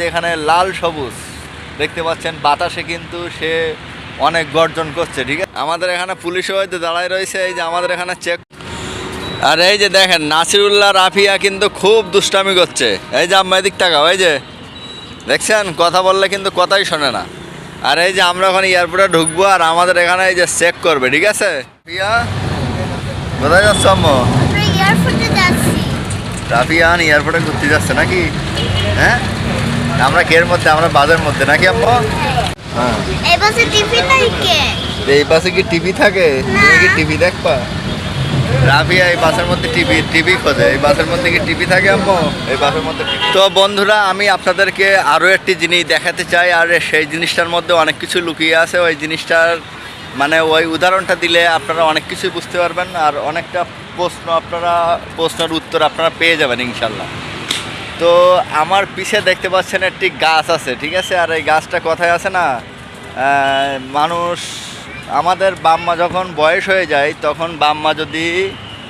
এখানে লাল সবুজ দেখতে পাচ্ছেন, বাতাসে কিন্তু সে অনেক গর্জন করছে। ঠিক আছে, আমাদের এখানে পুলিশও হয়তো দাঁড়ায় রয়েছে। এই যে আমাদের এখানে চেক, আর এই যে দেখেন নাসিরুল্লাহ রাফিয়া কিন্তু খুব দুষ্টামি করছে। এই যে আম্মা এদিক তাকাও, এই যে দেখছেন কথা বললে কিন্তু কথাই শোনে না। আর এই যে আমরা ওখানে এয়ারপোর্টে ঢুকবো আর আমাদের এখানে এই যে চেক করবে। ঠিক আছে, রাফিয়া কোথায় যাচ্ছ আম্মু? রাফিয়ান এয়ারপোর্টে ঘুরতে যাচ্ছে নাকি? হ্যাঁ, আমরা কের মধ্যে, আমরা বাসের মধ্যে নাকি আম্মু? হ্যাঁ, এই বাসে টিভি থাকে। এই বাসে কি টিভি থাকে? তুমি কি টিভি দেখবা? রাফিয়া এই বাসের মধ্যে টিভি খোঁজে। এই বাসের মধ্যে কি টিভি থাকে আম্মু? এই বাসের মধ্যে তো বন্ধুরা, আমি আপনাদেরকে আরও একটি জিনিস দেখাতে চাই। আর সেই জিনিসটার মধ্যে অনেক কিছু লুকিয়ে আছে। ওই জিনিসটার মানে ওই উদাহরণটা দিলে আপনারা অনেক কিছুই বুঝতে পারবেন। আর অনেকটা প্রশ্নের উত্তর আপনারা পেয়ে যাবেন ইনশাল্লাহ। তো আমার পিছে দেখতে পাচ্ছেন একটি গাছ আছে। ঠিক আছে, আর এই গাছটা কথায় আছে না, মানুষ, আমাদের বাপ-মা যখন বয়স হয়ে যায় তখন বাপ-মা যদি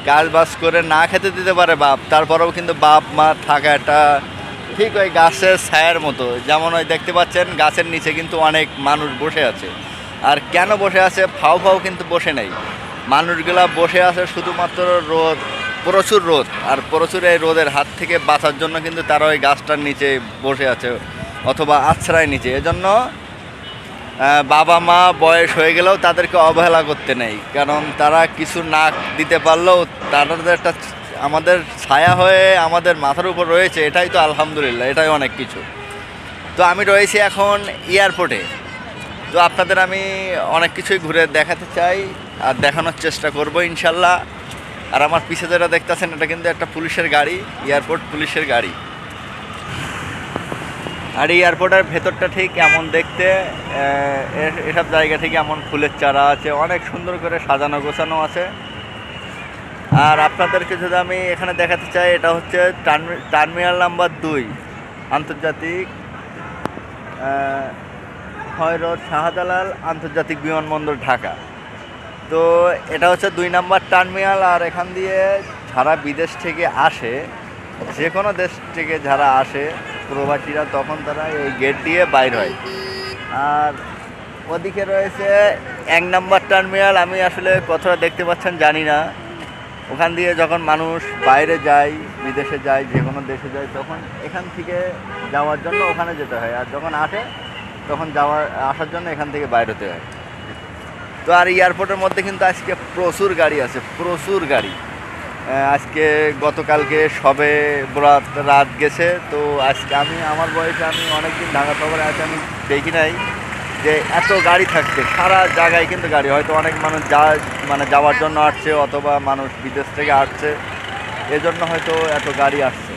কাজ বাজ করে না খেতে দিতে পারে বাপ, তারপরেও কিন্তু বাপ-মা থাকা একটা ঠিক ওই গাছের ছায়ার মতো। যেমন ওই দেখতে পাচ্ছেন গাছের নিচে কিন্তু অনেক মানুষ বসে আছে। আর কেন বসে আছে? ফাও ফাও কিন্তু বসে নেই, মানুষগুলা বসে আছে শুধুমাত্র রোদ, প্রচুর রোদ, আর প্রচুর এই রোদের হাত থেকে বাঁচার জন্য কিন্তু তারা ওই গাছটার নিচে বসে আছে অথবা আশ্রয় নিচে। এজন্য বাবা মা বয়স হয়ে গেলেও তাদেরকে অবহেলা করতে নেই, কারণ তারা কিছু না দিতে পারলেও তাদের একটা আমাদের ছায়া হয়ে আমাদের মাথার উপর রয়েছে। এটাই তো আলহামদুলিল্লাহ, এটাই অনেক কিছু। তো আমি রয়েছি এখন এয়ারপোর্টে। তো আপনাদের আমি অনেক কিছুই ঘুরে দেখাতে চাই আর দেখানোর চেষ্টা করব ইনশাল্লাহ। আর আমার পিছে যেটা দেখতেছেন এটা কিন্তু একটা পুলিশের গাড়ি, এয়ারপোর্ট পুলিশের গাড়ি। আর এই এয়ারপোর্টের ভেতরটা ঠিক এমন দেখতে, এসব জায়গা থেকে এমন ফুলের চারা আছে, অনেক সুন্দর করে সাজানো গোছানো আছে। আর আপনাদেরকে যদি আমি এখানে দেখাতে চাই, এটা হচ্ছে টার্মিনাল নাম্বার 2 আন্তর্জাতিক হযরত শাহজালাল আন্তর্জাতিক বিমানবন্দর ঢাকা। তো এটা হচ্ছে 2 নাম্বার টার্মিনাল। আর এখান দিয়ে যারা বিদেশ থেকে আসে, যে কোনো দেশ থেকে যারা আসে প্রবাসীরা, তখন তারা এই গেট দিয়ে বাইর হয়। আর ওদিকে রয়েছে 1 নাম্বার টার্মিনাল। আমি আসলে কতটা দেখতে পাচ্ছেন জানি না। ওখান দিয়ে যখন মানুষ বাইরে যায়, বিদেশে যায়, যে কোনো দেশে যায়, তখন এখান থেকে যাওয়ার জন্য ওখানে যেতে হয়। আর যখন আসে তখন আসার জন্য এখান থেকে বাইর হতে হয়। তো আর এয়ারপোর্টের মধ্যে কিন্তু আজকে প্রচুর গাড়ি আছে, প্রচুর গাড়ি। আজকে গতকালকে সবে রাত গেছে। তো আজকে আমার বয়সে আমি অনেকদিন ঢাকা শহরে আছি, আমি দেখি নাই যে এত গাড়ি থাকছে। সারা জায়গায় কিন্তু গাড়ি, হয়তো অনেক মানুষ যাওয়ার জন্য আসছে অথবা মানুষ বিদেশ থেকে আসছে, এজন্য হয়তো এত গাড়ি আসছে।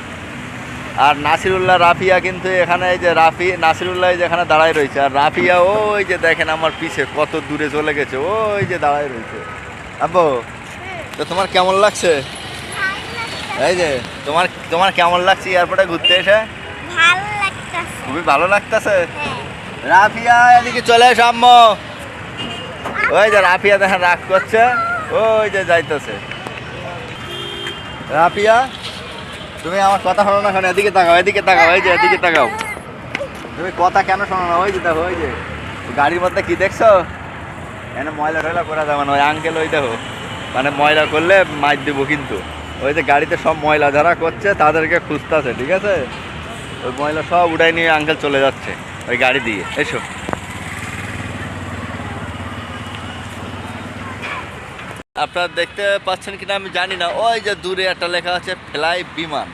আর নাসিরুল্লাহ রাফিয়া কিন্তু এখানে, এই যে নাসিরুল্লাহ যেখানে দাঁড়ায় রয়েছে, আর রাফিয়া ওই যে দেখেন আমার পিছে কত দূরে চলে গেছে, ওই যে দাঁড়ায় রয়েছে। আব্বু, তো তোমার কেমন লাগছে? এই যে তোমার কেমন লাগছে এয়ারপোর্টে ঘুরতে এসে? ভালো লাগতেছে, খুবই ভালো লাগতেছে। রাফিয়া এদিকে চলে এসো আম্মু। ওই যে রাফিয়া দেখেন রাগ করছে, ওই যে যাইতেছে। রাফিয়া, তুমি আমার কথা শোনো না, এদিকে তাকাও, এদিকে তাকাও, এই যে এদিকে তাকাও। তুমি কথা কেন শোনো না? ওই যে দেখো, ওই যে গাড়ির মধ্যে কি দেখছো? এখানে ময়লা টয়লা করা যাবে না। ওই আঙ্কেল ওই দেখো, মানে ময়লা করলে মার দেবো কিন্তু। ওই যে গাড়িতে সব ময়লা যারা করছে তাদেরকে খুঁজতেছে। ঠিক আছে, ওই ময়লা সব উঠাই নিয়ে আঙ্কেল চলে যাচ্ছে ওই গাড়ি দিয়ে। এসো, আপনারা দেখতে পাচ্ছেন কিনা আমি জানি না, ওই যে দূরে একটা লেখা আছে ফ্লাই বিমান।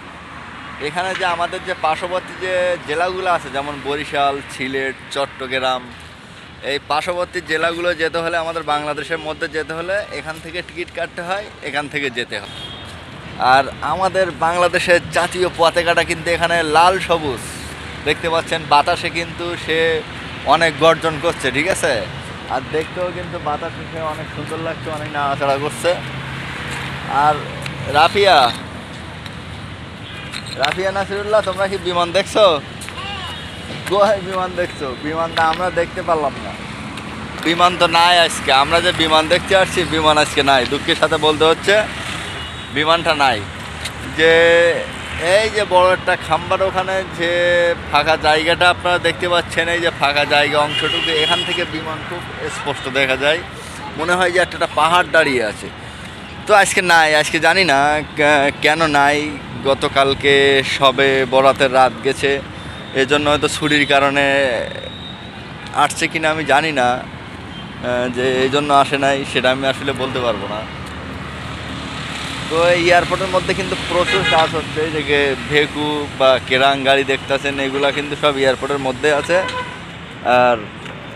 এখানে যে আমাদের যে পার্শ্ববর্তী যে জেলাগুলো আছে, যেমন বরিশাল, সিলেট, চট্টগ্রাম, এই পার্শ্ববর্তী জেলাগুলো যেতে হলে, আমাদের বাংলাদেশের মধ্যে যেতে হলে এখান থেকে টিকিট কাটতে হয়, এখান থেকে যেতে হয়। আর আমাদের বাংলাদেশের জাতীয় পতাকাটা কিন্তু এখানে লাল সবুজ দেখতে পাচ্ছেন, বাতাসে কিন্তু সে অনেক গর্জন করছে। ঠিক আছে, আর দেখতেও কিন্তু বাতাসে সে অনেক সুন্দর লাগছে, অনেক নাড়াচাড়া করছে। আর রাফিয়া নাসিরুল্লাহ, তোমরা কি বিমান দেখছো? কোথায় বিমান দেখছো? বিমানটা আমরা দেখতে পারলাম না। বিমান তো নাই আজকে, আমরা যে বিমান দেখতে আসছি বিমান আজকে নাই, দুঃখের সাথে বলতে হচ্ছে বিমানটা নাই। যে এই যে বড় একটা খাম্বার ওখানে যে ফাঁকা জায়গাটা আপনারা দেখতে পাচ্ছেন, এই যে ফাঁকা জায়গা অংশটুকু, এখান থেকে বিমান খুব স্পষ্ট দেখা যায়। মনে হয় যে একটা পাহাড় দাঁড়িয়ে আছে। তো আজকে নাই, আজকে জানি না কেন নাই। গতকালকে সবে বরাতের রাত গেছে, এজন্য হয়তো ছুটির কারণে আসছে কিনা আমি জানি না। যে এই জন্য আসে নাই সেটা আমি আসলে বলতে পারবো না। তো এই এয়ারপোর্টের মধ্যে কিন্তু প্রচুর কাজ হচ্ছে, যে ভেকু বা কেরাং গাড়ি দেখতেছেন, এগুলা কিন্তু সব এয়ারপোর্টের মধ্যে আছে। আর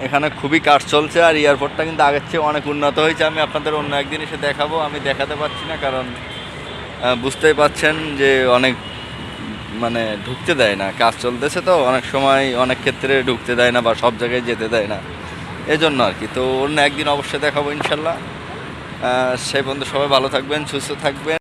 এখানে খুবই কাজ চলছে, আর এয়ারপোর্টটা কিন্তু আগের চেয়ে অনেক উন্নত হয়েছে। আমি আপনাদের অন্য একদিন এসে দেখাবো, আমি দেখাতে পারছি না কারণ বুঝতেই পাচ্ছেন যে অনেক মানে ঢুকতে দেয় না, কাজ চলতেছে তো অনেক সময় অনেক ক্ষেত্রে ঢুকতে দেয় না বা সব জায়গায় যেতে দেয় না, এজন্য আর কি। তো অন্য একদিন অবশ্যই দেখাবো ইনশাল্লাহ। সেই পর্যন্ত সবাই ভালো থাকবেন, সুস্থ থাকবেন।